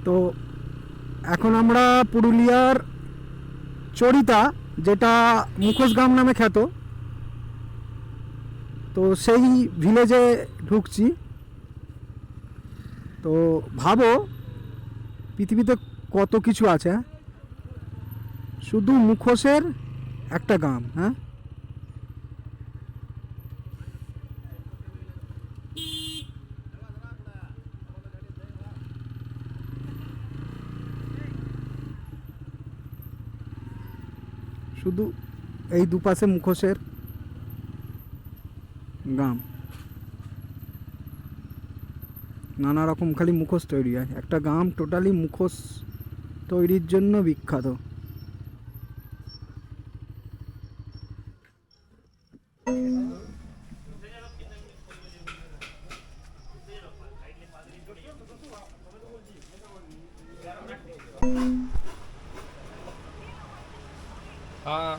তো এখন আমরা পুরুলিয়ার চরিতা, যেটা মুখোশ গ্রাম নামে খ্যাত, তো সেই ভিলেজে ঢুকছি। তো ভাবো পৃথিবীতে কত কিছু আছে, শুধু মুখোশের একটা গ্রাম। হ্যাঁ, শুধু এই দুপাশে মুখোশের গ্রাম, নানা রকম খালি মুখোশ তৈরি হয়। একটা গ্রাম টোটালি মুখোশ তৈরির জন্য বিখ্যাত। हाँ